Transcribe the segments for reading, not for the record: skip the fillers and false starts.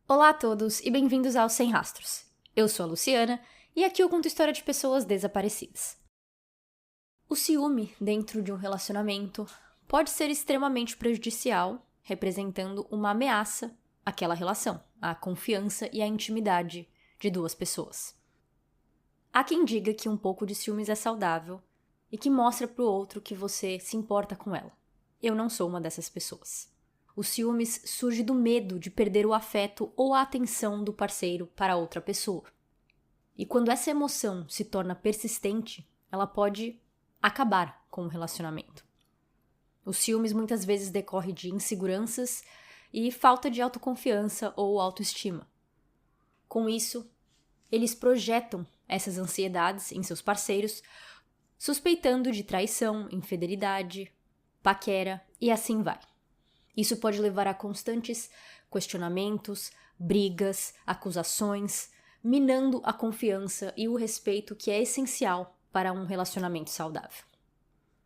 Olá a todos e bem-vindos ao Sem Rastros. Eu sou a Luciana e aqui eu conto história de pessoas desaparecidas. O ciúme dentro de um relacionamento pode ser extremamente prejudicial, representando uma ameaça àquela relação, à confiança e à intimidade de duas pessoas. Há quem diga que um pouco de ciúmes é saudável e que mostra para o outro que você se importa com ela. Eu não sou uma dessas pessoas. O ciúmes surge do medo de perder o afeto ou a atenção do parceiro para outra pessoa. E quando essa emoção se torna persistente, ela pode acabar com o relacionamento. O ciúmes muitas vezes decorre de inseguranças e falta de autoconfiança ou autoestima. Com isso, eles projetam essas ansiedades em seus parceiros, suspeitando de traição, infidelidade, paquera e assim vai. Isso pode levar a constantes questionamentos, brigas, acusações, minando a confiança e o respeito que é essencial para um relacionamento saudável.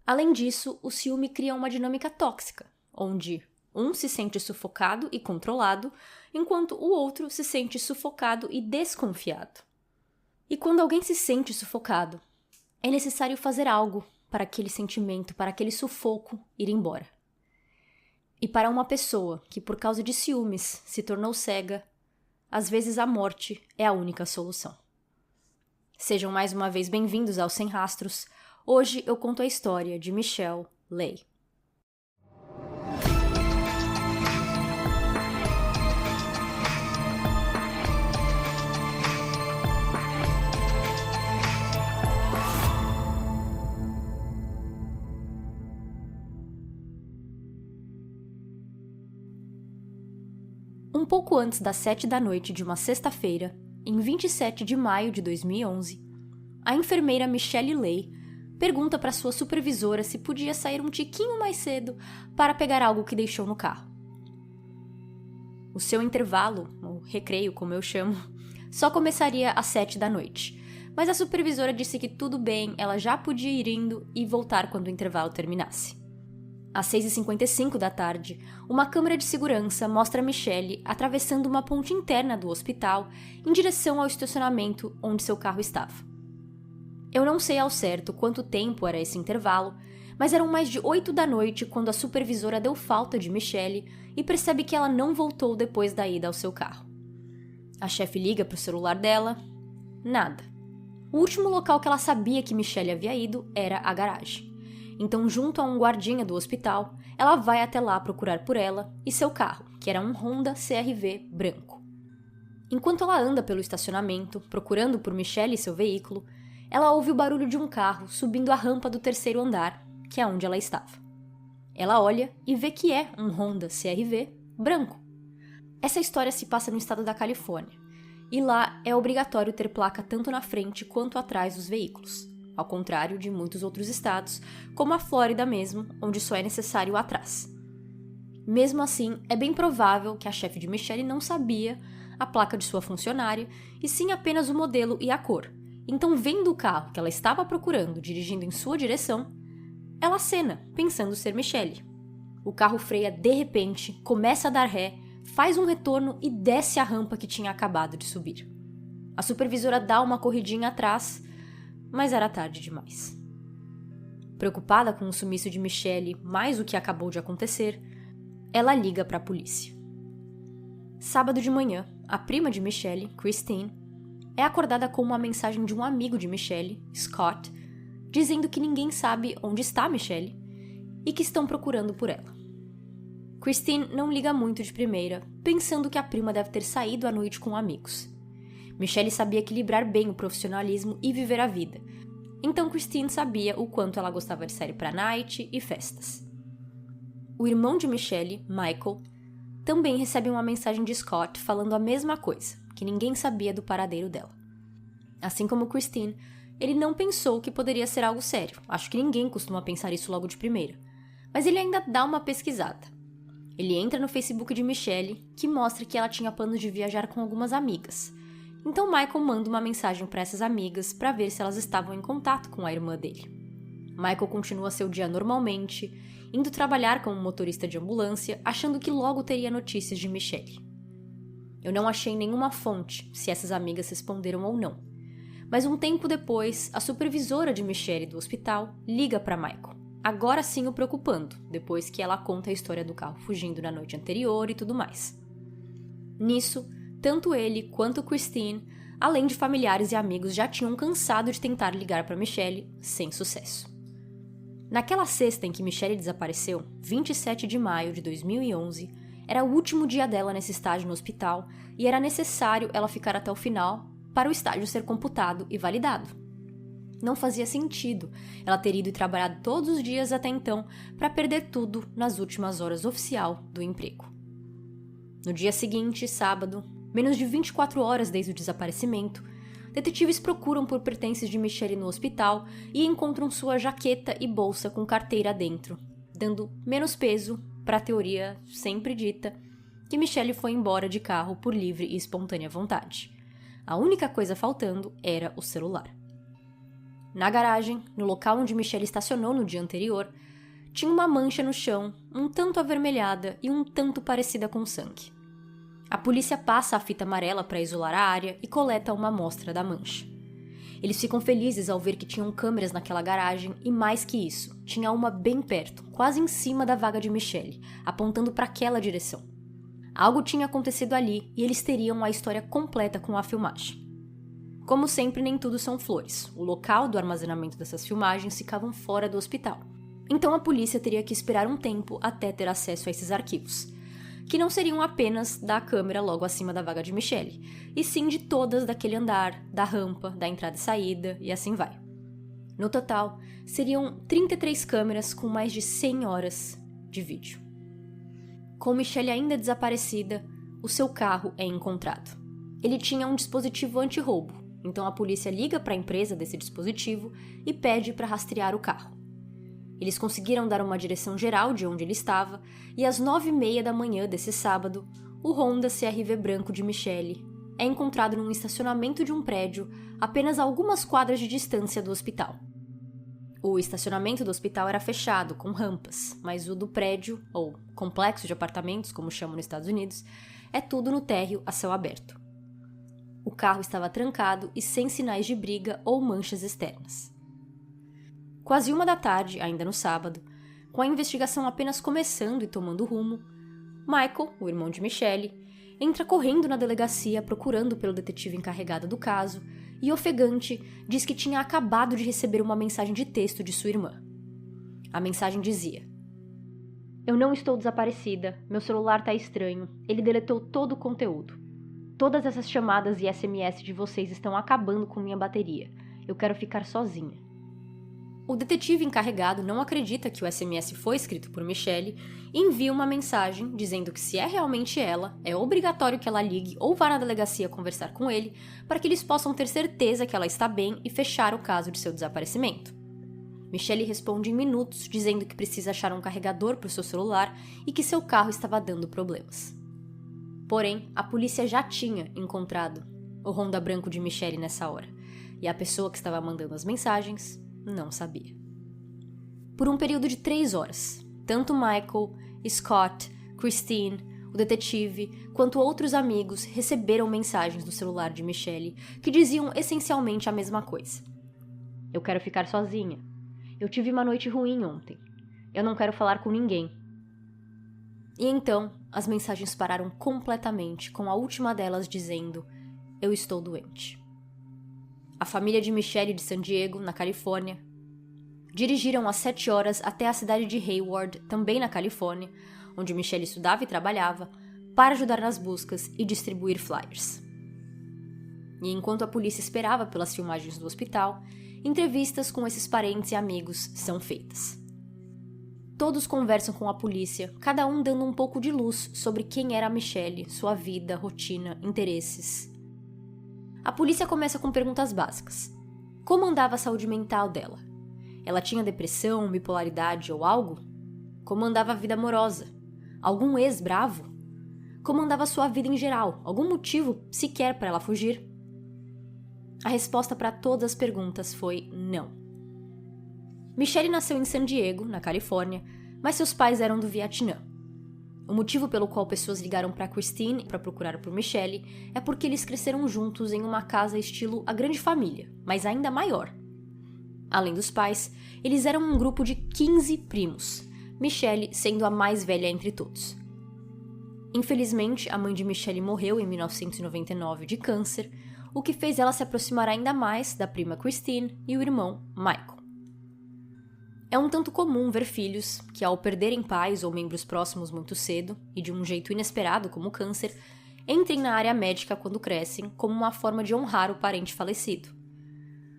Além disso, o ciúme cria uma dinâmica tóxica, onde um se sente sufocado e controlado, enquanto o outro se sente sufocado e desconfiado. E quando alguém se sente sufocado, é necessário fazer algo para aquele sentimento, para aquele sufoco ir embora. E para uma pessoa que por causa de ciúmes se tornou cega, às vezes a morte é a única solução. Sejam mais uma vez bem-vindos ao Sem Rastros. Hoje eu conto a história de Michelle Lay. Um pouco antes das 7 da noite de uma sexta-feira, em 27 de maio de 2011, a enfermeira Michelle Lay pergunta para sua supervisora se podia sair um tiquinho mais cedo para pegar algo que deixou no carro. O seu intervalo, ou recreio como eu chamo, só começaria às 7 da noite, mas a supervisora disse que tudo bem, ela já podia ir indo e voltar quando o intervalo terminasse. Às 6h55 da tarde, uma câmera de segurança mostra Michelle atravessando uma ponte interna do hospital em direção ao estacionamento onde seu carro estava. Eu não sei ao certo quanto tempo era esse intervalo, mas eram mais de 8 da noite quando a supervisora deu falta de Michelle e percebe que ela não voltou depois da ida ao seu carro. A chefe liga para o celular dela. Nada. O último local que ela sabia que Michelle havia ido era a garagem. Então, junto a um guardinha do hospital, ela vai até lá procurar por ela e seu carro, que era um Honda CR-V branco. Enquanto ela anda pelo estacionamento, procurando por Michelle e seu veículo, ela ouve o barulho de um carro subindo a rampa do terceiro andar, que é onde ela estava. Ela olha e vê que é um Honda CR-V branco. Essa história se passa no estado da Califórnia, e lá é obrigatório ter placa tanto na frente quanto atrás dos veículos. Ao contrário de muitos outros estados, como a Flórida mesmo, onde só é necessário atrás. Mesmo assim, é bem provável que a chefe de Michelle não sabia a placa de sua funcionária, e sim apenas o modelo e a cor. Então, vendo o carro que ela estava procurando dirigindo em sua direção, ela acena, pensando ser Michelle. O carro freia de repente, começa a dar ré, faz um retorno e desce a rampa que tinha acabado de subir. A supervisora dá uma corridinha atrás, mas era tarde demais. Preocupada com o sumiço de Michelle mais o que acabou de acontecer, ela liga para a polícia. Sábado de manhã, a prima de Michelle, Christine, é acordada com uma mensagem de um amigo de Michelle, Scott, dizendo que ninguém sabe onde está Michelle e que estão procurando por ela. Christine não liga muito de primeira, pensando que a prima deve ter saído à noite com amigos. Michelle sabia equilibrar bem o profissionalismo e viver a vida, então Christine sabia o quanto ela gostava de sair para night e festas. O irmão de Michelle, Michael, também recebe uma mensagem de Scott falando a mesma coisa, que ninguém sabia do paradeiro dela. Assim como Christine, ele não pensou que poderia ser algo sério, acho que ninguém costuma pensar isso logo de primeira, mas ele ainda dá uma pesquisada. Ele entra no Facebook de Michelle, que mostra que ela tinha planos de viajar com algumas amigas. Então Michael manda uma mensagem para essas amigas para ver se elas estavam em contato com a irmã dele. Michael continua seu dia normalmente, indo trabalhar como motorista de ambulância, achando que logo teria notícias de Michelle. Eu não achei nenhuma fonte se essas amigas responderam ou não. Mas um tempo depois, a supervisora de Michelle do hospital liga para Michael, agora sim o preocupando, depois que ela conta a história do carro fugindo na noite anterior e tudo mais. Nisso, tanto ele quanto Christine, além de familiares e amigos, já tinham cansado de tentar ligar para Michelle, sem sucesso. Naquela sexta em que Michelle desapareceu, 27 de maio de 2011, era o último dia dela nesse estágio no hospital e era necessário ela ficar até o final para o estágio ser computado e validado. Não fazia sentido ela ter ido e trabalhado todos os dias até então para perder tudo nas últimas horas oficial do emprego. No dia seguinte, sábado, menos de 24 horas desde o desaparecimento, detetives procuram por pertences de Michelle no hospital e encontram sua jaqueta e bolsa com carteira dentro, dando menos peso para a teoria sempre dita que Michelle foi embora de carro por livre e espontânea vontade. A única coisa faltando era o celular. Na garagem, no local onde Michelle estacionou no dia anterior, tinha uma mancha no chão, um tanto avermelhada e um tanto parecida com sangue. A polícia passa a fita amarela para isolar a área e coleta uma amostra da mancha. Eles ficam felizes ao ver que tinham câmeras naquela garagem e, mais que isso, tinha uma bem perto, quase em cima da vaga de Michelle, apontando para aquela direção. Algo tinha acontecido ali e eles teriam a história completa com a filmagem. Como sempre, nem tudo são flores. O local do armazenamento dessas filmagens ficavam fora do hospital. Então a polícia teria que esperar um tempo até ter acesso a esses arquivos, que não seriam apenas da câmera logo acima da vaga de Michelle, e sim de todas daquele andar, da rampa, da entrada e saída, e assim vai. No total, seriam 33 câmeras com mais de 100 horas de vídeo. Com Michelle ainda desaparecida, o seu carro é encontrado. Ele tinha um dispositivo anti-roubo, então a polícia liga para a empresa desse dispositivo e pede para rastrear o carro. Eles conseguiram dar uma direção geral de onde ele estava, e às 9h30 da manhã desse sábado, o Honda CR-V branco de Michelle é encontrado num estacionamento de um prédio apenas a algumas quadras de distância do hospital. O estacionamento do hospital era fechado, com rampas, mas o do prédio, ou complexo de apartamentos, como chamam nos Estados Unidos, é tudo no térreo a céu aberto. O carro estava trancado e sem sinais de briga ou manchas externas. Quase 1 da tarde, ainda no sábado, com a investigação apenas começando e tomando rumo, Michael, o irmão de Michelle, entra correndo na delegacia procurando pelo detetive encarregado do caso e, ofegante, diz que tinha acabado de receber uma mensagem de texto de sua irmã. A mensagem dizia: "Eu não estou desaparecida, meu celular tá estranho, ele deletou todo o conteúdo. Todas essas chamadas e SMS de vocês estão acabando com minha bateria. Eu quero ficar sozinha." O detetive encarregado não acredita que o SMS foi escrito por Michelle e envia uma mensagem dizendo que, se é realmente ela, é obrigatório que ela ligue ou vá na delegacia conversar com ele para que eles possam ter certeza que ela está bem e fechar o caso de seu desaparecimento. Michelle responde em minutos dizendo que precisa achar um carregador para o seu celular e que seu carro estava dando problemas. Porém, a polícia já tinha encontrado o Honda branco de Michelle nessa hora, e a pessoa que estava mandando as mensagens não sabia. Por um período de 3 horas, tanto Michael, Scott, Christine, o detetive, quanto outros amigos receberam mensagens no celular de Michelle que diziam essencialmente a mesma coisa. "Eu quero ficar sozinha. Eu tive uma noite ruim ontem. Eu não quero falar com ninguém." E então, as mensagens pararam completamente, com a última delas dizendo: "Eu estou doente." A família de Michelle de San Diego, na Califórnia, dirigiram às 7 horas até a cidade de Hayward, também na Califórnia, onde Michelle estudava e trabalhava, para ajudar nas buscas e distribuir flyers. E enquanto a polícia esperava pelas filmagens do hospital, entrevistas com esses parentes e amigos são feitas. Todos conversam com a polícia, cada um dando um pouco de luz sobre quem era a Michelle, sua vida, rotina, interesses. A polícia começa com perguntas básicas. Como andava a saúde mental dela? Ela tinha depressão, bipolaridade ou algo? Como andava a vida amorosa? Algum ex bravo? Como andava a sua vida em geral? Algum motivo sequer para ela fugir? A resposta para todas as perguntas foi não. Michelle nasceu em San Diego, na Califórnia, mas seus pais eram do Vietnã. O motivo pelo qual pessoas ligaram para Christine para procurar por Michelle é porque eles cresceram juntos em uma casa estilo A Grande Família, mas ainda maior. Além dos pais, eles eram um grupo de 15 primos, Michelle sendo a mais velha entre todos. Infelizmente, a mãe de Michelle morreu em 1999 de câncer, o que fez ela se aproximar ainda mais da prima Christine e o irmão Michael. É um tanto comum ver filhos que, ao perderem pais ou membros próximos muito cedo, e de um jeito inesperado como o câncer, entrem na área médica quando crescem como uma forma de honrar o parente falecido.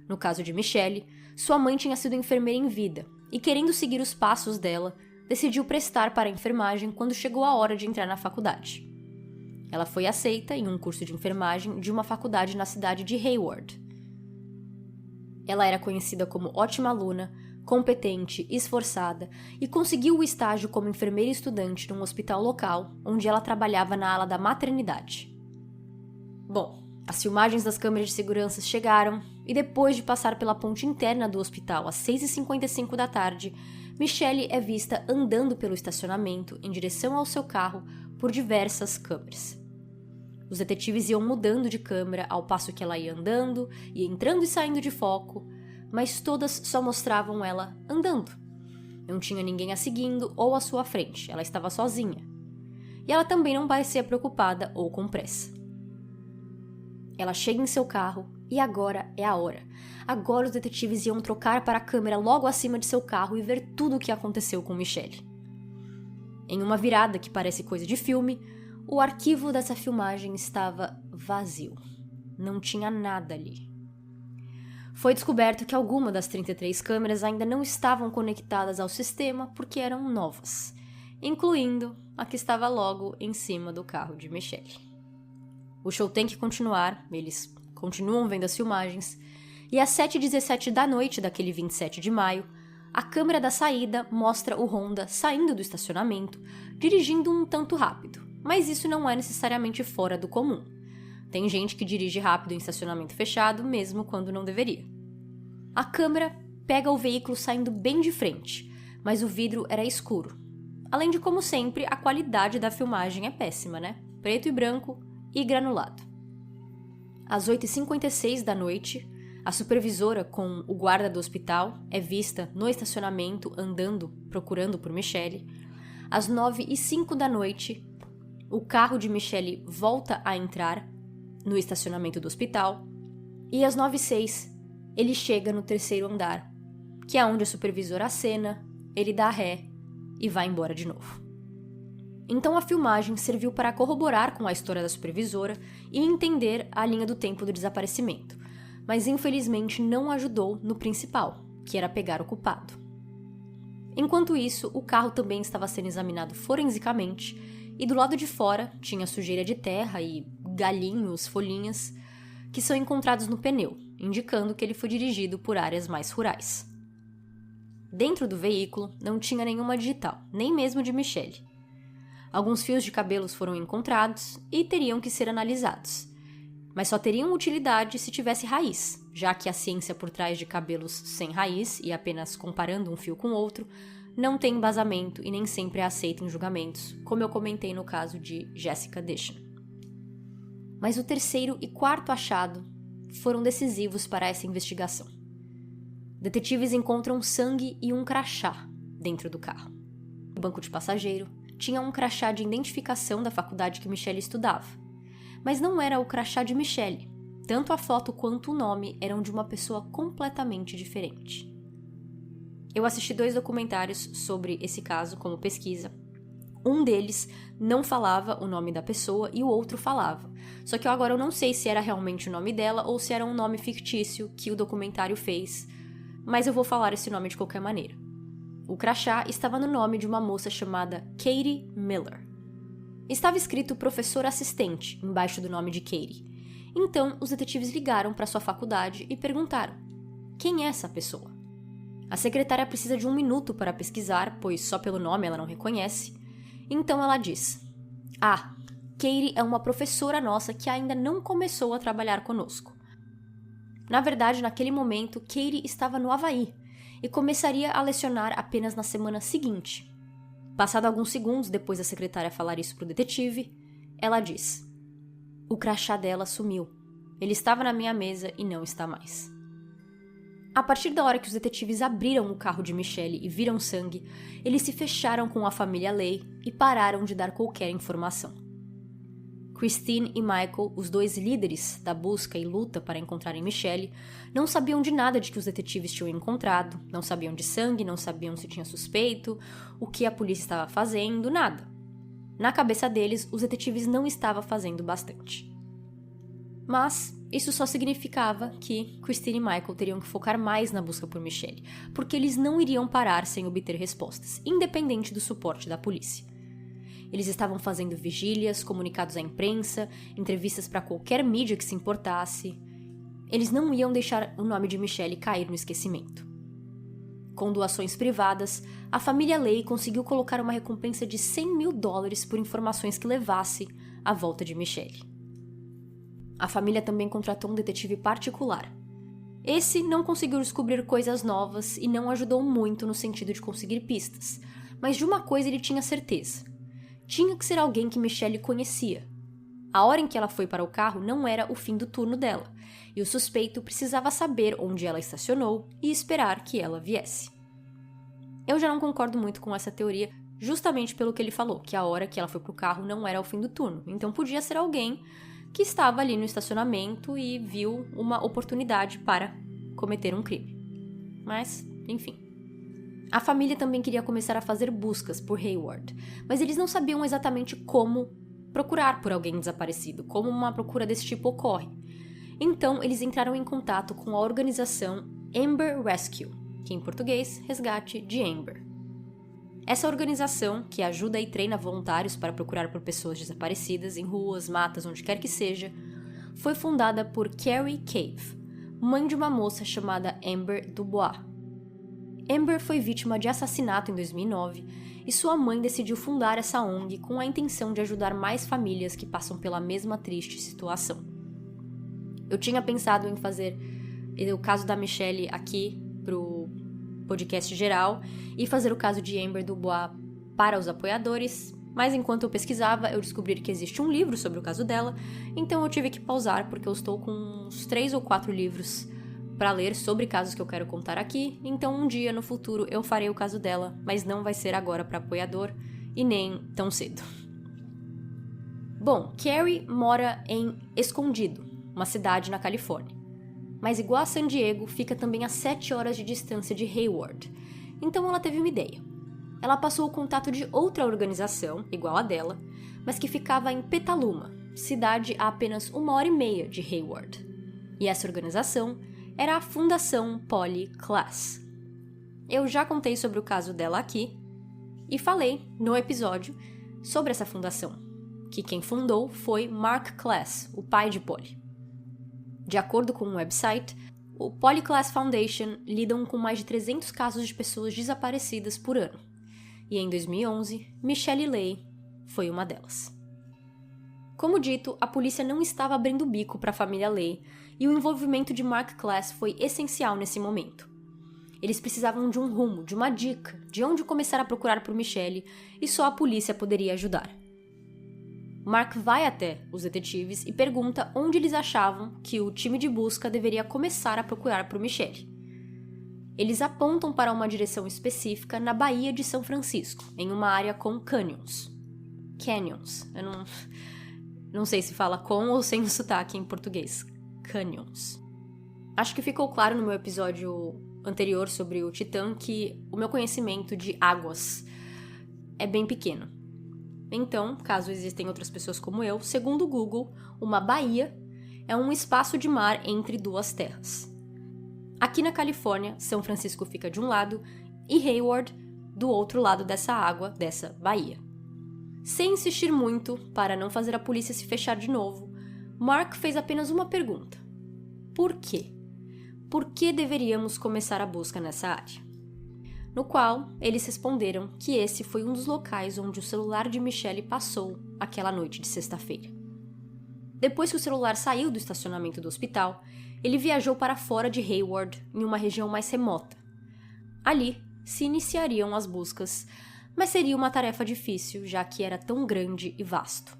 No caso de Michelle, sua mãe tinha sido enfermeira em vida e, querendo seguir os passos dela, decidiu prestar para a enfermagem quando chegou a hora de entrar na faculdade. Ela foi aceita em um curso de enfermagem de uma faculdade na cidade de Hayward. Ela era conhecida como ótima aluna, competente, esforçada e conseguiu o estágio como enfermeira estudante num hospital local, onde ela trabalhava na ala da maternidade. Bom, as filmagens das câmeras de segurança chegaram e depois de passar pela ponte interna do hospital às 6h55 da tarde, Michelle é vista andando pelo estacionamento em direção ao seu carro por diversas câmeras. Os detetives iam mudando de câmera ao passo que ela ia andando e entrando e saindo de foco, mas todas só mostravam ela andando. Não tinha ninguém a seguindo ou à sua frente, ela estava sozinha. E ela também não parecia preocupada ou com pressa. Ela chega em seu carro e agora é a hora. Agora os detetives iam trocar para a câmera logo acima de seu carro e ver tudo o que aconteceu com Michelle. Em uma virada que parece coisa de filme, o arquivo dessa filmagem estava vazio. Não tinha nada ali. Foi descoberto que algumas das 33 câmeras ainda não estavam conectadas ao sistema porque eram novas, incluindo a que estava logo em cima do carro de Michelle. O show tem que continuar, eles continuam vendo as filmagens, e às 7h17 da noite daquele 27 de maio, a câmera da saída mostra o Honda saindo do estacionamento, dirigindo um tanto rápido, mas isso não é necessariamente fora do comum. Tem gente que dirige rápido em estacionamento fechado, mesmo quando não deveria. A câmera pega o veículo saindo bem de frente, mas o vidro era escuro. Além de, como sempre, a qualidade da filmagem é péssima, né? Preto e branco e granulado. Às 8h56 da noite, a supervisora com o guarda do hospital é vista no estacionamento andando, procurando por Michelle. Às 9h05 da noite, o carro de Michelle volta a entrar no estacionamento do hospital. E às 9h06, ele chega no terceiro andar, que é onde a supervisora acena, ele dá ré e vai embora de novo. Então a filmagem serviu para corroborar com a história da supervisora e entender a linha do tempo do desaparecimento, mas infelizmente não ajudou no principal, que era pegar o culpado. Enquanto isso, o carro também estava sendo examinado forensicamente e do lado de fora tinha sujeira de terra e galhinhos, folhinhas, que são encontrados no pneu, indicando que ele foi dirigido por áreas mais rurais. Dentro do veículo não tinha nenhuma digital, nem mesmo de Michelle. Alguns fios de cabelos foram encontrados e teriam que ser analisados, mas só teriam utilidade se tivesse raiz, já que a ciência por trás de cabelos sem raiz e apenas comparando um fio com outro não tem embasamento e nem sempre é aceita em julgamentos, como eu comentei no caso de Jessica Deschan. Mas o terceiro e quarto achado foram decisivos para essa investigação. Detetives encontram sangue e um crachá dentro do carro. No banco de passageiro tinha um crachá de identificação da faculdade que Michelle estudava. Mas não era o crachá de Michelle. Tanto a foto quanto o nome eram de uma pessoa completamente diferente. Eu assisti 2 documentários sobre esse caso como pesquisa. Um deles não falava o nome da pessoa e o outro falava. Só que agora eu não sei se era realmente o nome dela ou se era um nome fictício que o documentário fez, mas eu vou falar esse nome de qualquer maneira. O crachá estava no nome de uma moça chamada Katie Miller. Estava escrito professor assistente embaixo do nome de Katie. Então, os detetives ligaram para sua faculdade e perguntaram: quem é essa pessoa? A secretária precisa de 1 minuto para pesquisar, pois só pelo nome ela não reconhece. Então ela diz: Katie é uma professora nossa que ainda não começou a trabalhar conosco. Na verdade, naquele momento, Katie estava no Havaí e começaria a lecionar apenas na semana seguinte. Passado alguns segundos depois da secretária falar isso pro detetive, ela diz: "O crachá dela sumiu. Ele estava na minha mesa e não está mais." A partir da hora que os detetives abriram o carro de Michelle e viram sangue, eles se fecharam com a família Lay e pararam de dar qualquer informação. Christine e Michael, os dois líderes da busca e luta para encontrarem Michelle, não sabiam de nada de que os detetives tinham encontrado, não sabiam de sangue, não sabiam se tinha suspeito, o que a polícia estava fazendo, nada. Na cabeça deles, os detetives não estavam fazendo bastante. Mas isso só significava que Christine e Michael teriam que focar mais na busca por Michelle, porque eles não iriam parar sem obter respostas, independente do suporte da polícia. Eles estavam fazendo vigílias, comunicados à imprensa, entrevistas para qualquer mídia que se importasse. Eles não iam deixar o nome de Michelle cair no esquecimento. Com doações privadas, a família Lay conseguiu colocar uma recompensa de $100 mil por informações que levasse à volta de Michelle. A família também contratou um detetive particular. Esse não conseguiu descobrir coisas novas e não ajudou muito no sentido de conseguir pistas, mas de uma coisa ele tinha certeza. Tinha que ser alguém que Michelle conhecia. A hora em que ela foi para o carro não era o fim do turno dela, e o suspeito precisava saber onde ela estacionou e esperar que ela viesse. Eu já não concordo muito com essa teoria, justamente pelo que ele falou, que a hora que ela foi para o carro não era o fim do turno, então podia ser alguém que estava ali no estacionamento e viu uma oportunidade para cometer um crime. Mas, enfim. A família também queria começar a fazer buscas por Hayward, mas eles não sabiam exatamente como procurar por alguém desaparecido, como uma procura desse tipo ocorre. Então, eles entraram em contato com a organização Amber Rescue, que em português, Resgate de Amber. Essa organização, que ajuda e treina voluntários para procurar por pessoas desaparecidas em ruas, matas, onde quer que seja, foi fundada por Carrie Cave, mãe de uma moça chamada Amber Dubois. Amber foi vítima de assassinato em 2009 e sua mãe decidiu fundar essa ONG com a intenção de ajudar mais famílias que passam pela mesma triste situação. Eu tinha pensado em fazer o caso da Michelle aqui pro podcast geral e fazer o caso de Amber Dubois para os apoiadores, mas enquanto eu pesquisava, eu descobri que existe um livro sobre o caso dela, então eu tive que pausar porque eu estou com uns 3 ou 4 livros para ler sobre casos que eu quero contar aqui, então um dia no futuro eu farei o caso dela, mas não vai ser agora para apoiador e nem tão cedo. Bom, Carrie mora em Escondido, uma cidade na Califórnia, mas igual a San Diego, fica também a 7 horas de distância de Hayward, então ela teve uma ideia. Ela passou o contato de outra organização, igual a dela, mas que ficava em Petaluma, cidade a apenas 1h30 de Hayward. E essa organização era a Fundação Polly Klaas. Eu já contei sobre o caso dela aqui e falei no episódio sobre essa fundação, que quem fundou foi Mark Klaas, o pai de Polly. De acordo com o website, o Polly Klaas Foundation lidam com mais de 300 casos de pessoas desaparecidas por ano. E em 2011, Michelle Lay foi uma delas. Como dito, a polícia não estava abrindo o bico para a família Lay e o envolvimento de Mark Klaas foi essencial nesse momento. Eles precisavam de um rumo, de uma dica, de onde começar a procurar por Michelle e só a polícia poderia ajudar. Mark vai até os detetives e pergunta onde eles achavam que o time de busca deveria começar a procurar por Michelle. Eles apontam para uma direção específica na Baía de São Francisco, em uma área com canyons. Canyons. Eu não sei se fala com ou sem sotaque em português. Canyons. Acho que ficou claro no meu episódio anterior sobre o Titã que o meu conhecimento de águas é bem pequeno. Então, caso existem outras pessoas como eu, segundo o Google, uma baía é um espaço de mar entre duas terras. Aqui na Califórnia, São Francisco fica de um lado e Hayward do outro lado dessa água, dessa baía. Sem insistir muito, para não fazer a polícia se fechar de novo, Mark fez apenas uma pergunta. Por quê? Por que deveríamos começar a busca nessa área? No qual, eles responderam que esse foi um dos locais onde o celular de Michelle passou aquela noite de sexta-feira. Depois que o celular saiu do estacionamento do hospital, ele viajou para fora de Hayward, em uma região mais remota. Ali, se iniciariam as buscas, mas seria uma tarefa difícil, já que era tão grande e vasto.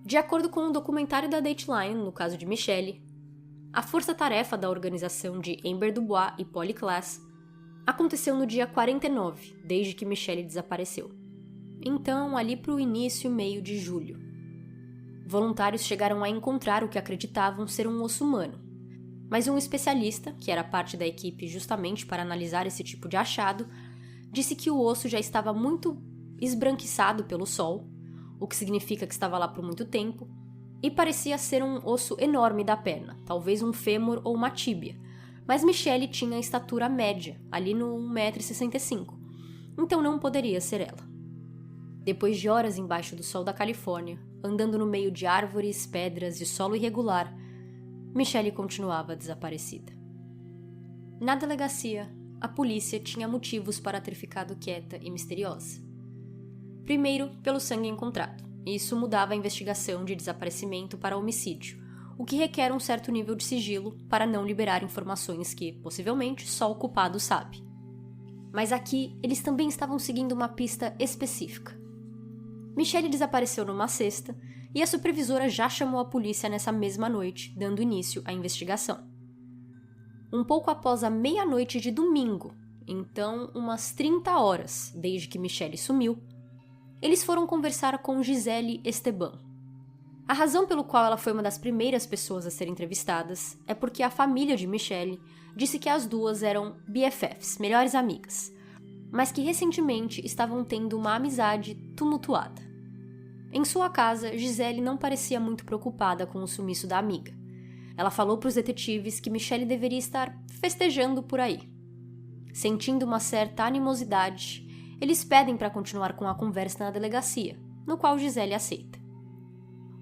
De acordo com um documentário da Dateline, no caso de Michelle, a força-tarefa da organização de Amber Dubois e Polly Klaas aconteceu no dia 49, desde que Michelle desapareceu. Então, ali para o início e meio de julho. Voluntários chegaram a encontrar o que acreditavam ser um osso humano, mas um especialista, que era parte da equipe justamente para analisar esse tipo de achado, disse que o osso já estava muito esbranquiçado pelo sol, o que significa que estava lá por muito tempo, e parecia ser um osso enorme da perna, talvez um fêmur ou uma tíbia, mas Michelle tinha a estatura média, ali no 1,65 m, então não poderia ser ela. Depois de horas embaixo do sol da Califórnia, andando no meio de árvores, pedras e solo irregular, Michelle continuava desaparecida. Na delegacia, a polícia tinha motivos para ter ficado quieta e misteriosa. Primeiro, pelo sangue encontrado. Isso mudava a investigação de desaparecimento para homicídio, o que requer um certo nível de sigilo para não liberar informações que, possivelmente, só o culpado sabe. Mas aqui, eles também estavam seguindo uma pista específica. Michelle desapareceu numa sexta e a supervisora já chamou a polícia nessa mesma noite, dando início à investigação. Um pouco após a meia-noite de domingo, então umas 30 horas desde que Michelle sumiu, eles foram conversar com Gisele Esteban. A razão pelo qual ela foi uma das primeiras pessoas a ser entrevistadas é porque a família de Michelle disse que as duas eram BFFs, melhores amigas, mas que recentemente estavam tendo uma amizade tumultuada. Em sua casa, Gisele não parecia muito preocupada com o sumiço da amiga. Ela falou para os detetives que Michelle deveria estar festejando por aí. Sentindo uma certa animosidade, eles pedem para continuar com a conversa na delegacia, no qual Gisele aceita.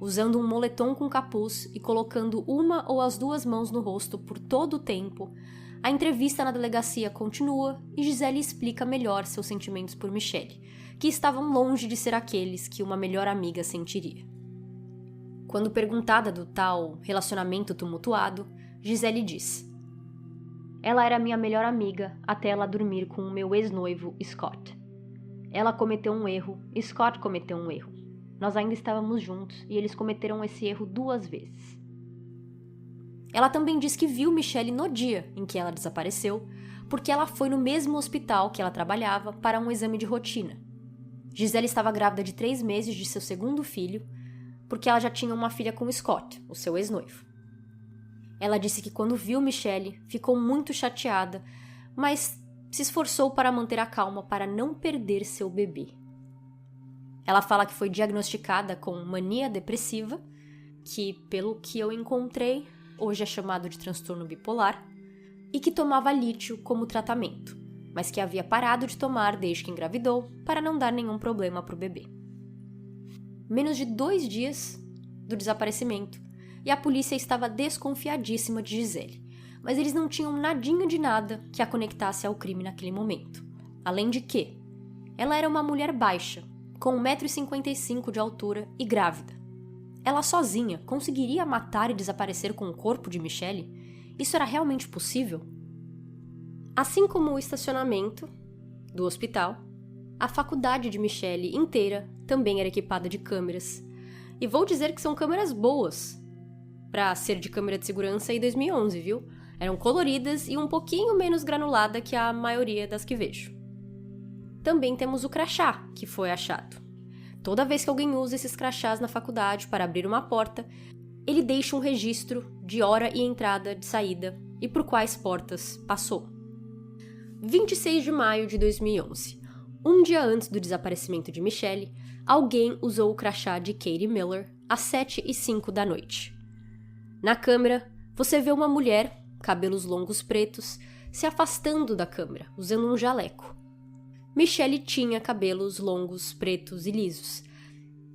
Usando um moletom com capuz e colocando uma ou as duas mãos no rosto por todo o tempo, a entrevista na delegacia continua e Gisele explica melhor seus sentimentos por Michelle, que estavam longe de ser aqueles que uma melhor amiga sentiria. Quando perguntada do tal relacionamento tumultuado, Gisele diz: "Ela era minha melhor amiga até ela dormir com o meu ex-noivo, Scott. Ela cometeu um erro, Scott cometeu um erro. Nós ainda estávamos juntos e eles cometeram esse erro 2 vezes." Ela também diz que viu Michelle no dia em que ela desapareceu, porque ela foi no mesmo hospital que ela trabalhava para um exame de rotina. Gisele estava grávida de 3 meses de seu segundo filho, porque ela já tinha uma filha com Scott, o seu ex-noivo. Ela disse que quando viu Michelle, ficou muito chateada, mas se esforçou para manter a calma para não perder seu bebê. Ela fala que foi diagnosticada com mania depressiva, que, pelo que eu encontrei, hoje é chamado de transtorno bipolar, e que tomava lítio como tratamento, mas que havia parado de tomar desde que engravidou para não dar nenhum problema para o bebê. Menos de 2 dias do desaparecimento, e a polícia estava desconfiadíssima de Gisele, mas eles não tinham nadinha de nada que a conectasse ao crime naquele momento. Além de que, ela era uma mulher baixa, com 1,55 m de altura e grávida. Ela sozinha conseguiria matar e desaparecer com o corpo de Michelle? Isso era realmente possível? Assim como o estacionamento do hospital, a faculdade de Michelle inteira também era equipada de câmeras. E vou dizer que são câmeras boas, para ser de câmera de segurança em 2011, viu? Eram coloridas e um pouquinho menos granulada que a maioria das que vejo. Também temos o crachá, que foi achado. Toda vez que alguém usa esses crachás na faculdade para abrir uma porta, ele deixa um registro de hora e entrada de saída e por quais portas passou. 26 de maio de 2011, um dia antes do desaparecimento de Michelle, alguém usou o crachá de Katie Miller às 7h05 da noite. Na câmera, você vê uma mulher, cabelos longos pretos, se afastando da câmera, usando um jaleco. Michelle tinha cabelos longos, pretos e lisos.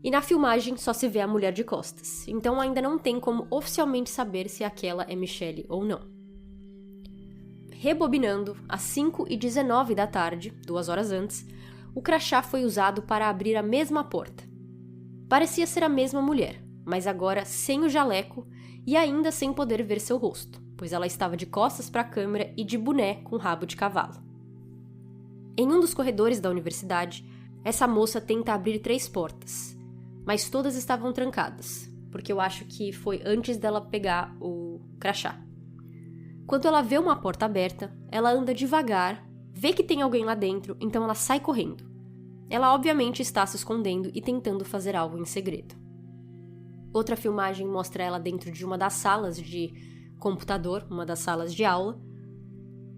E na filmagem só se vê a mulher de costas, então ainda não tem como oficialmente saber se aquela é Michelle ou não. Rebobinando, às 5h19 da tarde, 2 horas antes, o crachá foi usado para abrir a mesma porta. Parecia ser a mesma mulher, mas agora sem o jaleco e ainda sem poder ver seu rosto, pois ela estava de costas para a câmera e de boné com rabo de cavalo. Em um dos corredores da universidade, essa moça tenta abrir 3 portas, mas todas estavam trancadas, porque eu acho que foi antes dela pegar o crachá. Quando ela vê uma porta aberta, ela anda devagar, vê que tem alguém lá dentro, então ela sai correndo. Ela obviamente está se escondendo e tentando fazer algo em segredo. Outra filmagem mostra ela dentro de uma das salas de computador, uma das salas de aula,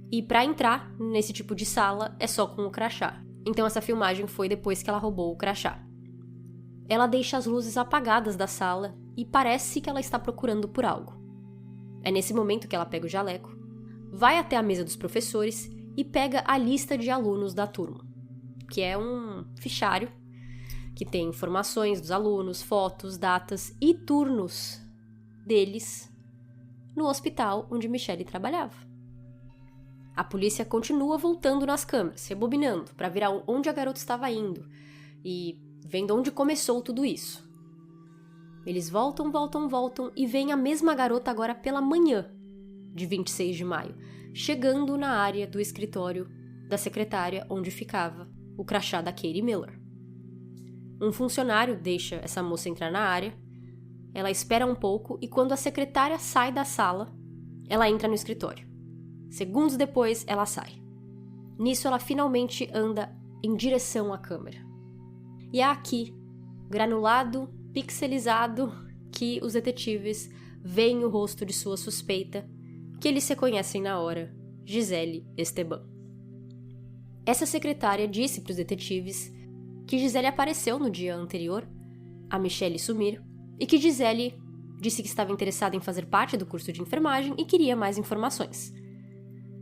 e para entrar nesse tipo de sala é só com o crachá. Então essa filmagem foi depois que ela roubou o crachá. Ela deixa as luzes apagadas da sala e parece que ela está procurando por algo. É nesse momento que ela pega o jaleco, vai até a mesa dos professores e pega a lista de alunos da turma, que é um fichário que tem informações dos alunos, fotos, datas e turnos deles no hospital onde Michelle trabalhava. A polícia continua voltando nas câmeras, rebobinando, para ver onde a garota estava indo e vendo onde começou tudo isso. Eles voltam e veem a mesma garota agora pela manhã de 26 de maio, chegando na área do escritório da secretária onde ficava o crachá da Katie Miller. Um funcionário deixa essa moça entrar na área, ela espera um pouco e quando a secretária sai da sala, ela entra no escritório. Segundos depois, ela sai. Nisso, ela finalmente anda em direção à câmera. E é aqui, granulado, pixelizado, que os detetives veem o rosto de sua suspeita, que eles reconhecem na hora, Gisele Esteban. Essa secretária disse para os detetives que Gisele apareceu no dia anterior a Michelle sumir e que Gisele disse que estava interessada em fazer parte do curso de enfermagem e queria mais informações.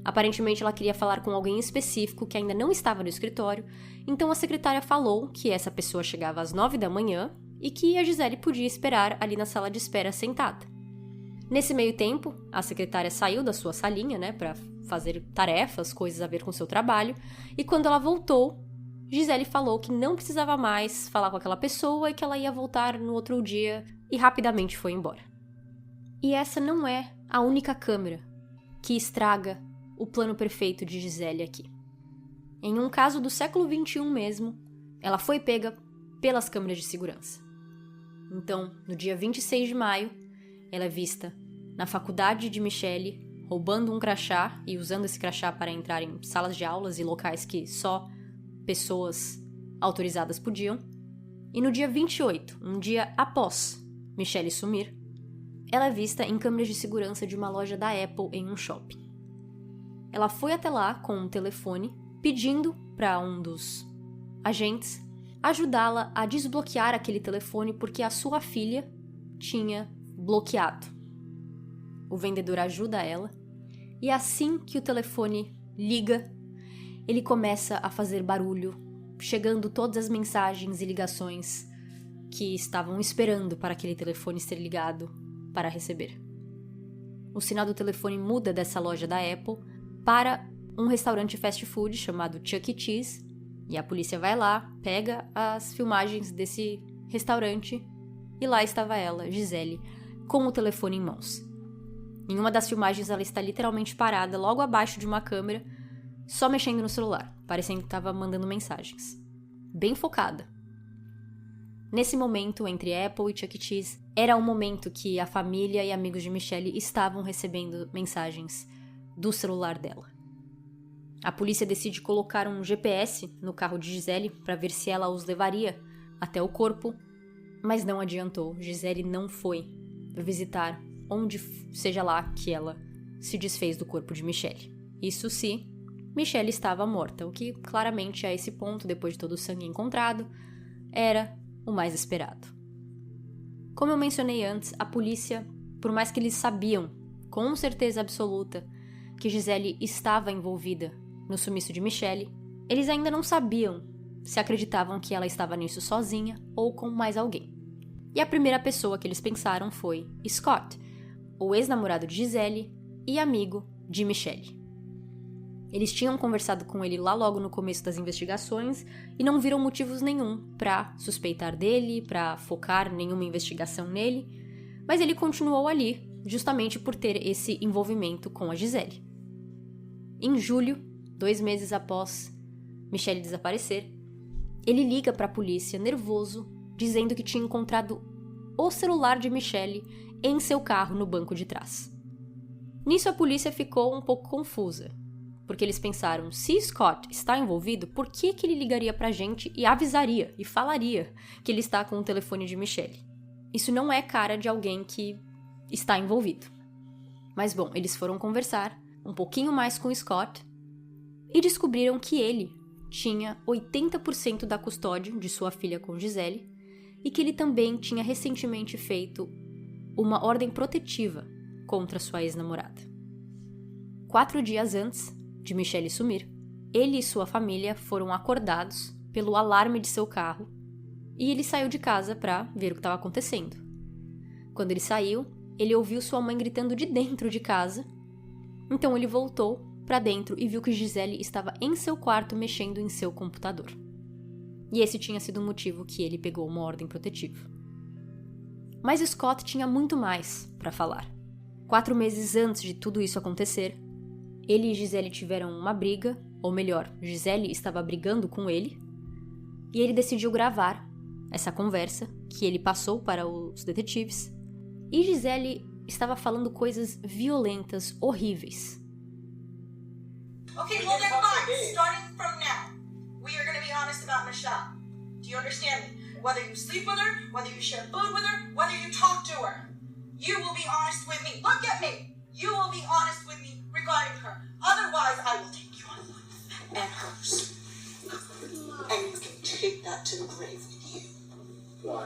Aparentemente, ela queria falar com alguém específico que ainda não estava no escritório, então a secretária falou que essa pessoa chegava às 9 da manhã e que a Gisele podia esperar ali na sala de espera sentada. Nesse meio tempo, a secretária saiu da sua salinha, para fazer tarefas, coisas a ver com seu trabalho, e quando ela voltou, Gisele falou que não precisava mais falar com aquela pessoa e que ela ia voltar no outro dia e rapidamente foi embora. E essa não é a única câmera que estraga o plano perfeito de Gisele aqui. Em um caso do século XXI mesmo, ela foi pega pelas câmeras de segurança. Então, no dia 26 de maio, ela é vista na faculdade de Michelle, roubando um crachá e usando esse crachá para entrar em salas de aulas e locais que só pessoas autorizadas podiam. E no dia 28, um dia após Michelle sumir, ela é vista em câmeras de segurança de uma loja da Apple em um shopping. Ela foi até lá com um telefone, pedindo para um dos agentes ajudá-la a desbloquear aquele telefone porque a sua filha tinha bloqueado. O vendedor ajuda ela e assim que o telefone liga, ele começa a fazer barulho, chegando todas as mensagens e ligações que estavam esperando para aquele telefone ser ligado para receber. O sinal do telefone muda dessa loja da Apple para um restaurante fast food chamado Chuck E. Cheese, e a polícia vai lá, pega as filmagens desse restaurante e lá estava ela, Gisele, com o telefone em mãos. Em uma das filmagens ela está literalmente parada logo abaixo de uma câmera, só mexendo no celular, parecendo que estava mandando mensagens. Bem focada. Nesse momento, entre Apple e Chuck E. Cheese, era o momento que a família e amigos de Michelle estavam recebendo mensagens do celular dela. A polícia decide colocar um GPS no carro de Gisele para ver se ela os levaria até o corpo, mas não adiantou. Gisele não foi visitar onde seja lá que ela se desfez do corpo de Michelle. Isso se Michelle estava morta, o que claramente a esse ponto, depois de todo o sangue encontrado, era o mais esperado. Como eu mencionei antes, a polícia, por mais que eles sabiam com certeza absoluta que Gisele estava envolvida no sumiço de Michelle, eles ainda não sabiam se acreditavam que ela estava nisso sozinha ou com mais alguém. E a primeira pessoa que eles pensaram foi Scott, o ex-namorado de Gisele e amigo de Michelle. Eles tinham conversado com ele lá logo no começo das investigações e não viram motivos nenhum para suspeitar dele, para focar nenhuma investigação nele, mas ele continuou ali, justamente por ter esse envolvimento com a Gisele. Em julho, 2 meses após Michelle desaparecer, Ele liga para a polícia, nervoso, dizendo que tinha encontrado o celular de Michelle em seu carro no banco de trás. Nisso a polícia ficou um pouco confusa, porque eles pensaram, se Scott está envolvido, por que ele ligaria pra gente e avisaria e falaria que ele está com o telefone de Michelle? Isso não é cara de alguém que está envolvido. Mas bom, eles foram conversar um pouquinho mais com Scott e descobriram que ele tinha 80% da custódia de sua filha com Gisele e que ele também tinha recentemente feito uma ordem protetiva contra sua ex-namorada. 4 dias antes de Michelle sumir, ele e sua família foram acordados pelo alarme de seu carro e ele saiu de casa para ver o que estava acontecendo. Quando ele saiu, ele ouviu sua mãe gritando de dentro de casa, então ele voltou para dentro e viu que Gisele estava em seu quarto mexendo em seu computador. E esse tinha sido o motivo que ele pegou uma ordem protetiva. Mas Scott tinha muito mais para falar. 4 meses antes de tudo isso acontecer, ele e Gisele tiveram uma briga, ou melhor, Gisele estava brigando com ele, e ele decidiu gravar essa conversa que ele passou para os detetives, e Gisele estava falando coisas violentas, horríveis. Okay, well then fine. Starting from now, we are going to be honest about Michelle. Do you understand me? Whether you sleep with her, whether you share food with her, whether you talk to her, you will be honest with me. Look at me. You will be honest with me regarding her. Otherwise, I will take your life and hers. And you can take that to the grave with you. Why?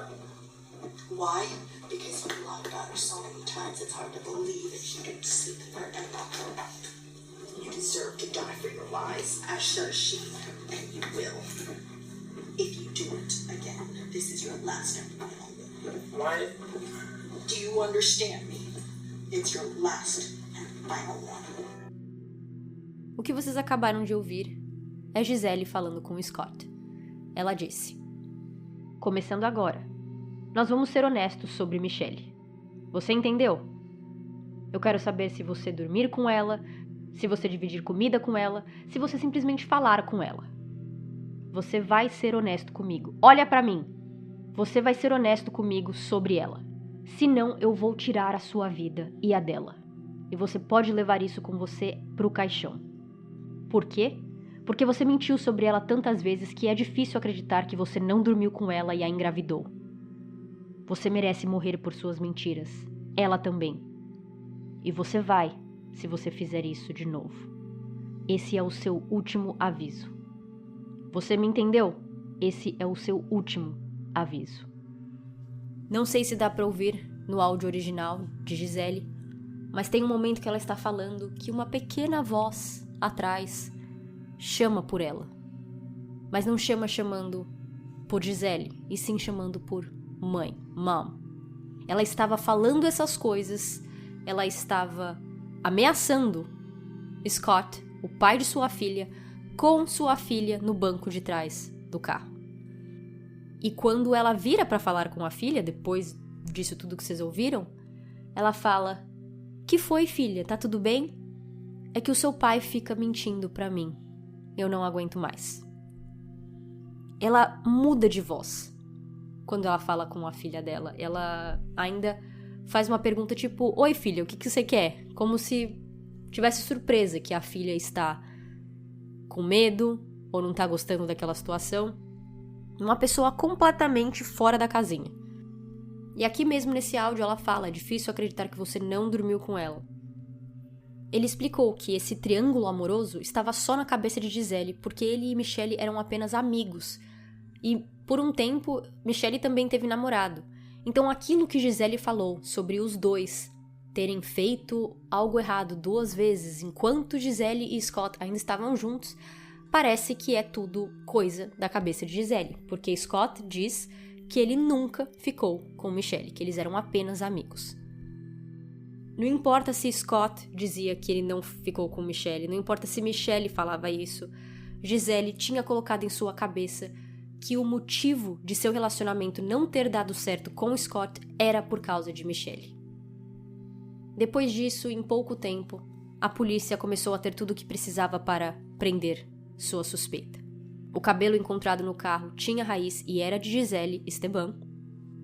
Why? Because you lied about her so many times, it's hard to believe that you could sleep with her and knock her out. You deserve to die for your lies, as does she, and you will. If you do it again, this is your last and final. Why? Do you understand me? It's your last and final one. O que vocês acabaram de ouvir é Gisele falando com Scott. Ela disse: começando agora, nós vamos ser honestos sobre Michelle. Você entendeu? Eu quero saber se você dormir com ela, se você dividir comida com ela, se você simplesmente falar com ela. Você vai ser honesto comigo. Olha pra mim. Você vai ser honesto comigo sobre ela. Senão eu vou tirar a sua vida e a dela. E você pode levar isso com você pro caixão. Por quê? Porque você mentiu sobre ela tantas vezes que é difícil acreditar que você não dormiu com ela e a engravidou. Você merece morrer por suas mentiras. Ela também. E você vai, se você fizer isso de novo. Esse é o seu último aviso. Você me entendeu? Esse é o seu último aviso. Não sei se dá pra ouvir no áudio original de Gisele, mas tem um momento que ela está falando que uma pequena voz atrás chama por ela. Mas não chamando por Gisele, e sim chamando por mãe, mom. Ela estava falando essas coisas, ela estava ameaçando Scott, o pai de sua filha, com sua filha no banco de trás do carro. E quando ela vira para falar com a filha, depois disso tudo que vocês ouviram, ela fala: "Que foi, filha? Tá tudo bem? É que o seu pai fica mentindo pra mim. Eu não aguento mais." Ela muda de voz quando ela fala com a filha dela. Ela ainda faz uma pergunta tipo: "Oi, filha, o que você quer?" Como se tivesse surpresa que a filha está com medo ou não tá gostando daquela situação. Uma pessoa completamente fora da casinha. E aqui mesmo nesse áudio ela fala: "É difícil acreditar que você não dormiu com ela." Ele explicou que esse triângulo amoroso estava só na cabeça de Gisele, porque ele e Michelle eram apenas amigos. E, por um tempo, Michelle também teve namorado. Então aquilo que Gisele falou sobre os dois terem feito algo errado 2 vezes, enquanto Gisele e Scott ainda estavam juntos, parece que é tudo coisa da cabeça de Gisele, porque Scott diz que ele nunca ficou com Michelle, que eles eram apenas amigos. Não importa se Scott dizia que ele não ficou com Michelle, não importa se Michelle falava isso, Gisele tinha colocado em sua cabeça que o motivo de seu relacionamento não ter dado certo com Scott era por causa de Michelle. Depois disso, em pouco tempo, a polícia começou a ter tudo o que precisava para prender sua suspeita. O cabelo encontrado no carro tinha raiz e era de Gisele Esteban.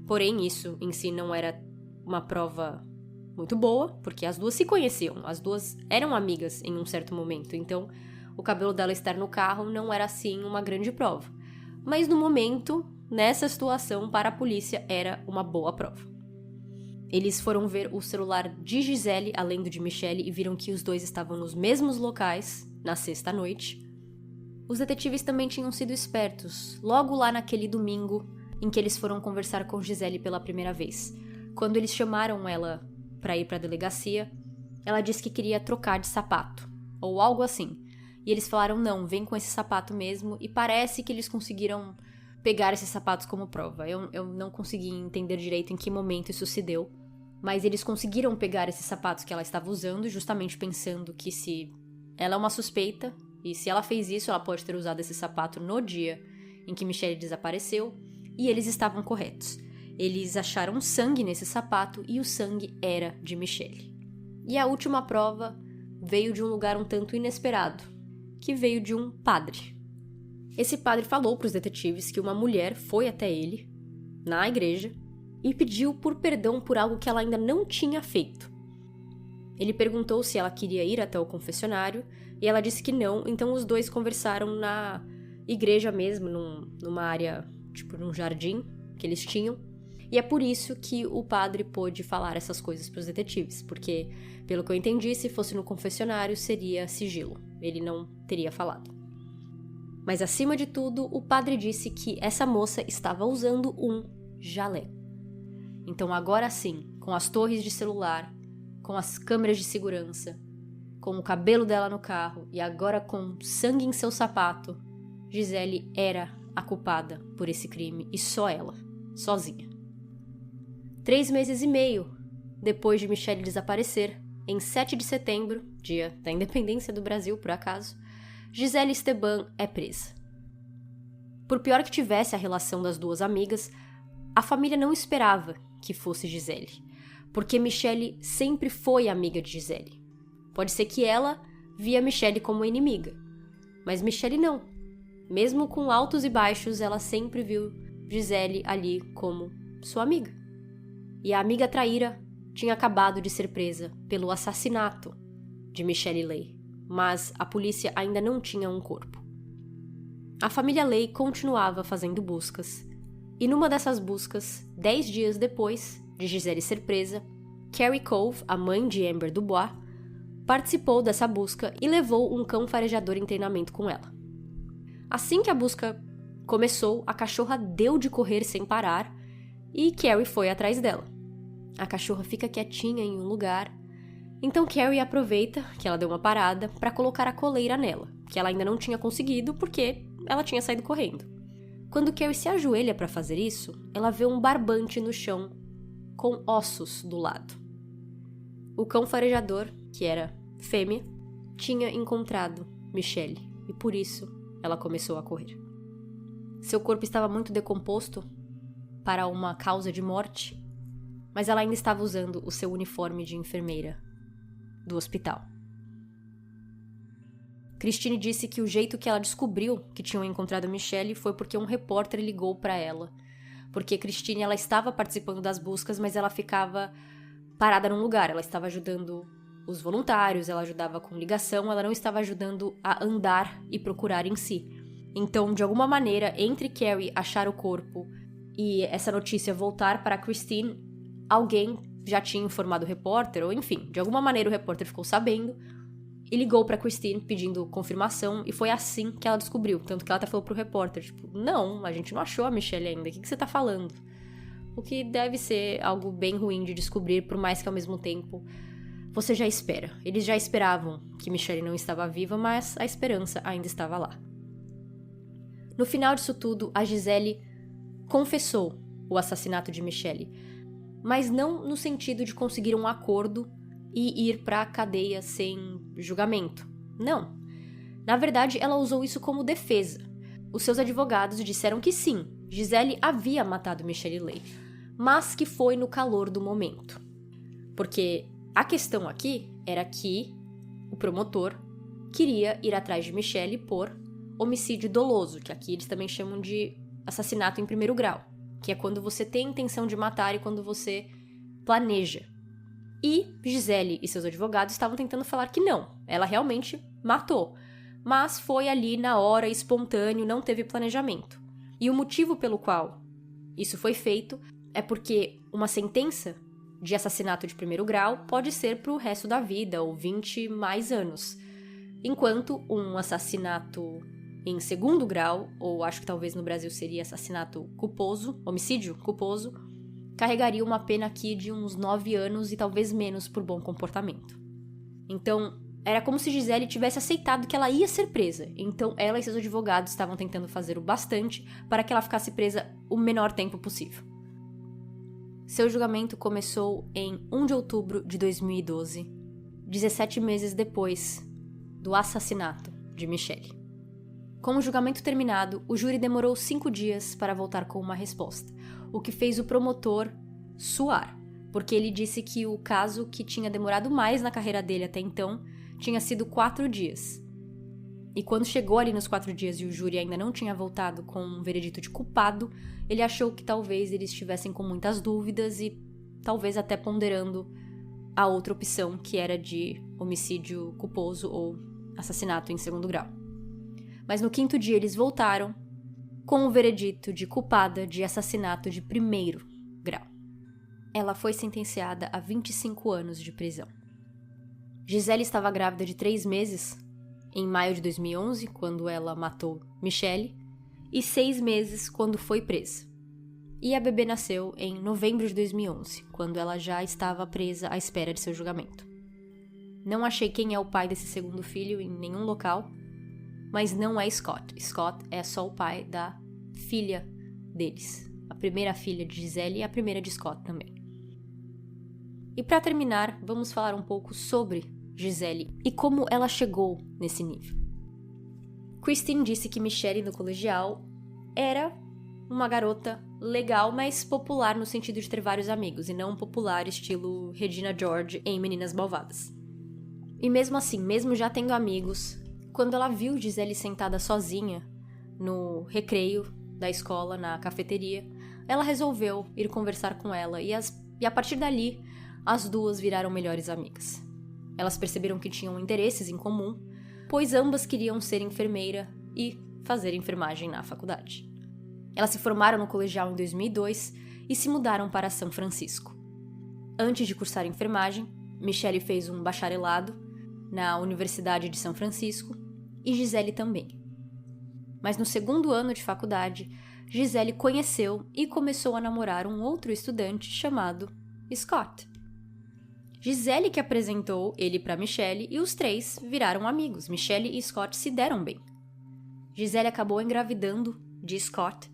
Porém, isso em si não era uma prova muito boa, porque as duas se conheciam, as duas eram amigas em um certo momento, então o cabelo dela estar no carro não era assim uma grande prova. Mas no momento, nessa situação, para a polícia era uma boa prova. Eles foram ver o celular de Gisele, além do de Michelle, e viram que os dois estavam nos mesmos locais na sexta noite. Os detetives também tinham sido espertos, logo lá naquele domingo em que eles foram conversar com Gisele pela primeira vez. Quando eles chamaram ela para ir para a delegacia, ela disse que queria trocar de sapato, ou algo assim. E eles falaram, não, vem com esse sapato mesmo, e parece que eles conseguiram pegar esses sapatos como prova. Eu não consegui entender direito em que momento isso se deu, mas eles conseguiram pegar esses sapatos que ela estava usando, justamente pensando que se ela é uma suspeita, e se ela fez isso, ela pode ter usado esse sapato no dia em que Michelle desapareceu, e eles estavam corretos. Eles acharam sangue nesse sapato e o sangue era de Michelle. E a última prova veio de um lugar um tanto inesperado, que veio de um padre. Esse padre falou para os detetives que uma mulher foi até ele, na igreja, e pediu por perdão por algo que ela ainda não tinha feito. Ele perguntou se ela queria ir até o confessionário, e ela disse que não, então os dois conversaram na igreja mesmo, numa área, tipo num jardim que eles tinham. E é por isso que o padre pôde falar essas coisas para os detetives, porque, pelo que eu entendi, se fosse no confessionário, seria sigilo. Ele não teria falado. Mas, acima de tudo, o padre disse que essa moça estava usando um jaleco. Então, agora sim, com as torres de celular, com as câmeras de segurança, com o cabelo dela no carro e agora com sangue em seu sapato, Gisele era a culpada por esse crime e só ela, sozinha. 3 meses e meio depois de Michelle desaparecer, em 7 de setembro, dia da independência do Brasil, por acaso, Gisele Esteban é presa. Por pior que tivesse a relação das duas amigas, a família não esperava que fosse Gisele, porque Michelle sempre foi amiga de Gisele. Pode ser que ela via Michelle como inimiga, mas Michelle não. Mesmo com altos e baixos, ela sempre viu Gisele ali como sua amiga. E a amiga traíra tinha acabado de ser presa pelo assassinato de Michelle Lay, mas a polícia ainda não tinha um corpo. A família Lay continuava fazendo buscas, e numa dessas buscas, 10 dias depois de Gisele ser presa, Carrie Cove, a mãe de Amber Dubois, participou dessa busca e levou um cão farejador em treinamento com ela. Assim que a busca começou, a cachorra deu de correr sem parar e Carrie foi atrás dela. A cachorra fica quietinha em um lugar, então Carrie aproveita que ela deu uma parada para colocar a coleira nela, que ela ainda não tinha conseguido porque ela tinha saído correndo. Quando Carrie se ajoelha para fazer isso, ela vê um barbante no chão com ossos do lado. O cão farejador, que era fêmea, tinha encontrado Michelle e por isso ela começou a correr. Seu corpo estava muito decomposto para uma causa de morte, mas ela ainda estava usando o seu uniforme de enfermeira do hospital. Christine disse que o jeito que ela descobriu que tinham encontrado Michelle foi porque um repórter ligou para ela. Porque Christine ela estava participando das buscas, mas ela ficava parada num lugar. Ela estava ajudando os voluntários, ela ajudava com ligação, ela não estava ajudando a andar e procurar em si. Então, de alguma maneira, entre Carrie achar o corpo e essa notícia voltar para Christine, alguém já tinha informado o repórter, ou enfim, de alguma maneira o repórter ficou sabendo e ligou pra Christine pedindo confirmação, e foi assim que ela descobriu. Tanto que ela até falou pro repórter, tipo, não, a gente não achou a Michelle ainda, o que você tá falando? O que deve ser algo bem ruim de descobrir, por mais que ao mesmo tempo você já espera. Eles já esperavam que Michelle não estava viva, mas a esperança ainda estava lá. No final disso tudo, a Gisele confessou o assassinato de Michelle, mas não no sentido de conseguir um acordo e ir para a cadeia sem julgamento. Não. Na verdade, ela usou isso como defesa. Os seus advogados disseram que sim, Gisele havia matado Michelle Lay, mas que foi no calor do momento. Porque a questão aqui era que o promotor queria ir atrás de Michelle por homicídio doloso, que aqui eles também chamam de assassinato em primeiro grau, que é quando você tem a intenção de matar e quando você planeja. E Gisele e seus advogados estavam tentando falar que não, ela realmente matou, mas foi ali na hora, espontâneo, não teve planejamento. E o motivo pelo qual isso foi feito é porque uma sentença de assassinato de primeiro grau pode ser para o resto da vida, ou 20 mais anos, enquanto um assassinato em segundo grau, ou acho que talvez no Brasil seria assassinato culposo, homicídio culposo, carregaria uma pena aqui de uns 9 anos e talvez menos por bom comportamento. Então, era como se Gisele tivesse aceitado que ela ia ser presa, então ela e seus advogados estavam tentando fazer o bastante para que ela ficasse presa o menor tempo possível. Seu julgamento começou em 1 de outubro de 2012, 17 meses depois do assassinato de Michelle. Com o julgamento terminado, o júri demorou 5 dias para voltar com uma resposta, o que fez o promotor suar, porque ele disse que o caso que tinha demorado mais na carreira dele até então tinha sido 4 dias. E quando chegou ali nos 4 dias e o júri ainda não tinha voltado com um veredito de culpado, ele achou que talvez eles estivessem com muitas dúvidas e talvez até ponderando a outra opção, que era de homicídio culposo ou assassinato em segundo grau. Mas no 5º dia eles voltaram com o veredito de culpada de assassinato de primeiro grau. Ela foi sentenciada a 25 anos de prisão. Gisele estava grávida de 3 meses, em maio de 2011, quando ela matou Michelle, e 6 meses quando foi presa. E a bebê nasceu em novembro de 2011, quando ela já estava presa à espera de seu julgamento. Não achei quem é o pai desse segundo filho em nenhum local, mas não é Scott. Scott é só o pai da filha deles. A primeira filha de Gisele e a primeira de Scott também. E para terminar, vamos falar um pouco sobre Gisele e como ela chegou nesse nível. Christine disse que Michelle no colegial era uma garota legal, mas popular no sentido de ter vários amigos, e não popular estilo Regina George em Meninas Malvadas. E mesmo assim, mesmo já tendo amigos, quando ela viu Gisele sentada sozinha no recreio da escola, na cafeteria, ela resolveu ir conversar com ela e a partir dali, as duas viraram melhores amigas. Elas perceberam que tinham interesses em comum, pois ambas queriam ser enfermeira e fazer enfermagem na faculdade. Elas se formaram no colegial em 2002 e se mudaram para São Francisco. Antes de cursar enfermagem, Michelle fez um bacharelado na Universidade de São Francisco e Gisele também. Mas no 2º ano de faculdade, Gisele conheceu e começou a namorar um outro estudante chamado Scott. Gisele que apresentou ele para Michelle e os 3 viraram amigos. Michelle e Scott se deram bem. Gisele acabou engravidando de Scott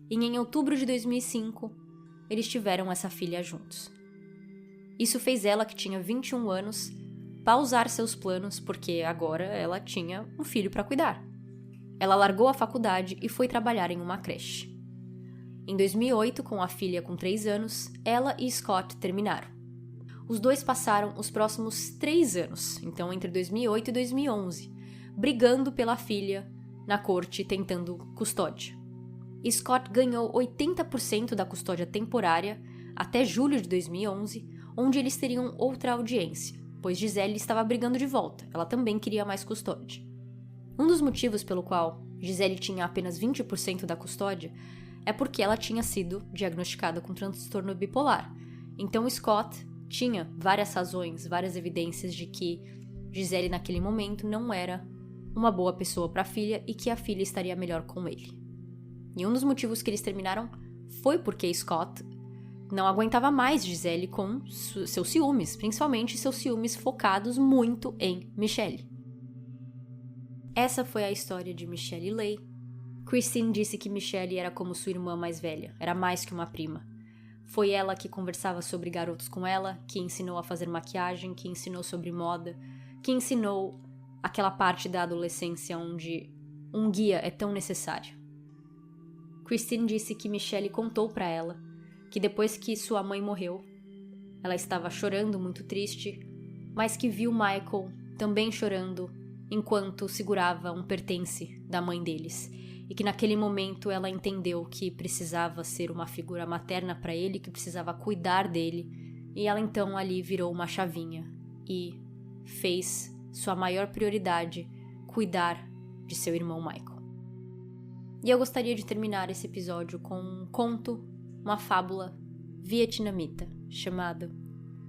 e em outubro de 2005 eles tiveram essa filha juntos. Isso fez ela, que tinha 21 anos, pausar seus planos porque agora ela tinha um filho para cuidar. Ela largou a faculdade e foi trabalhar em uma creche. Em 2008, com a filha com 3 anos, ela e Scott terminaram. Os dois passaram os próximos 3 anos, então entre 2008 e 2011, brigando pela filha na corte tentando custódia. Scott ganhou 80% da custódia temporária até julho de 2011, onde eles teriam outra audiência, pois Gisele estava brigando de volta, ela também queria mais custódia. Um dos motivos pelo qual Gisele tinha apenas 20% da custódia é porque ela tinha sido diagnosticada com transtorno bipolar. Então Scott tinha várias razões, várias evidências de que Gisele naquele momento não era uma boa pessoa para a filha e que a filha estaria melhor com ele. E um dos motivos que eles terminaram foi porque Scott não aguentava mais Gisele com seus ciúmes, principalmente seus ciúmes focados muito em Michelle. Essa foi a história de Michelle Lay. Christine disse que Michelle era como sua irmã mais velha, era mais que uma prima. Foi ela que conversava sobre garotos com ela, que ensinou a fazer maquiagem, que ensinou sobre moda, que ensinou aquela parte da adolescência onde um guia é tão necessário. Christine disse que Michelle contou para ela que depois que sua mãe morreu, ela estava chorando, muito triste, mas que viu Michael também chorando enquanto segurava um pertence da mãe deles, e que naquele momento ela entendeu que precisava ser uma figura materna para ele, que precisava cuidar dele, e ela então ali virou uma chavinha e fez sua maior prioridade cuidar de seu irmão Michael. E eu gostaria de terminar esse episódio com um conto, uma fábula vietnamita chamada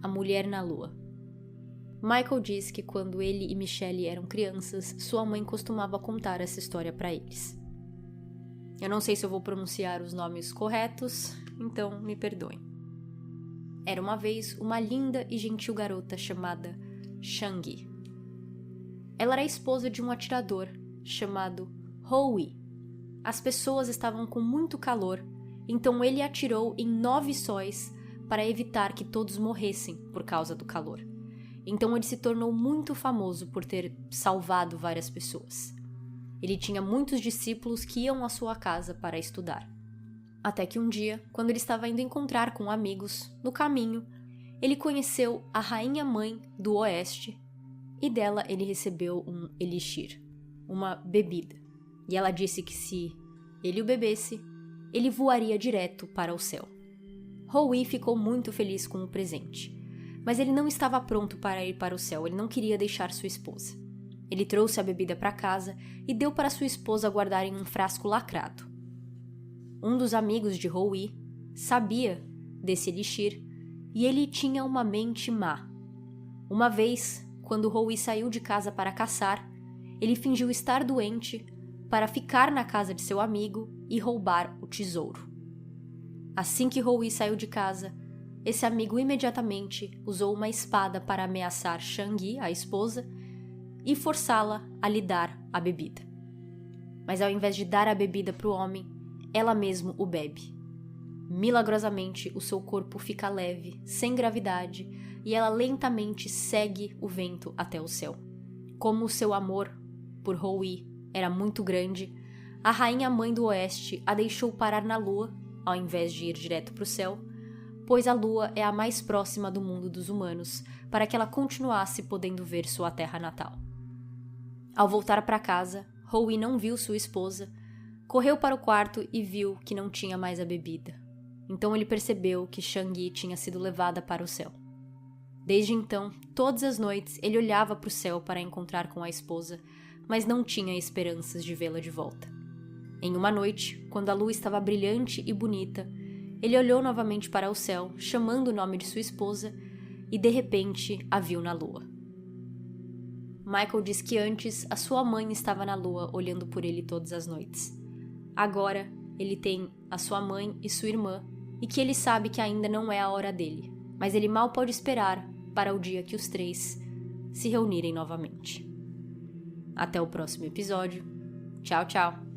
A Mulher na Lua. Michael diz que quando ele e Michelle eram crianças, sua mãe costumava contar essa história para eles. Eu não sei se eu vou pronunciar os nomes corretos, então me perdoem. Era uma vez uma linda e gentil garota chamada Shang. Ela era esposa de um atirador chamado Howie. As pessoas estavam com muito calor, então ele atirou em 9 sóis para evitar que todos morressem por causa do calor. Então ele se tornou muito famoso por ter salvado várias pessoas. Ele tinha muitos discípulos que iam à sua casa para estudar. Até que um dia, quando ele estava indo encontrar com amigos, no caminho, ele conheceu a rainha mãe do Oeste e dela ele recebeu um elixir, uma bebida. E ela disse que se ele o bebesse, ele voaria direto para o céu. Howie ficou muito feliz com o presente, mas ele não estava pronto para ir para o céu, ele não queria deixar sua esposa. Ele trouxe a bebida para casa e deu para sua esposa guardar em um frasco lacrado. Um dos amigos de Howie sabia desse elixir e ele tinha uma mente má. Uma vez, quando Howie saiu de casa para caçar, ele fingiu estar doente para ficar na casa de seu amigo e roubar o tesouro. Assim que Howie saiu de casa, esse amigo imediatamente usou uma espada para ameaçar Shang, a esposa, e forçá-la a lhe dar a bebida. Mas ao invés de dar a bebida para o homem, ela mesmo o bebe. Milagrosamente, o seu corpo fica leve, sem gravidade, e ela lentamente segue o vento até o céu. Como o seu amor por Howie era muito grande, a rainha mãe do Oeste a deixou parar na lua, ao invés de ir direto para o céu, pois a lua é a mais próxima do mundo dos humanos, para que ela continuasse podendo ver sua terra natal. Ao voltar para casa, Howie não viu sua esposa, correu para o quarto e viu que não tinha mais a bebida. Então ele percebeu que Shang tinha sido levada para o céu. Desde então, todas as noites ele olhava para o céu para encontrar com a esposa, mas não tinha esperanças de vê-la de volta. Em uma noite, quando a lua estava brilhante e bonita, ele olhou novamente para o céu, chamando o nome de sua esposa, e de repente a viu na lua. Michael diz que antes a sua mãe estava na lua olhando por ele todas as noites. Agora ele tem a sua mãe e sua irmã e que ele sabe que ainda não é a hora dele, mas ele mal pode esperar para o dia que os 3 se reunirem novamente. Até o próximo episódio. Tchau, tchau!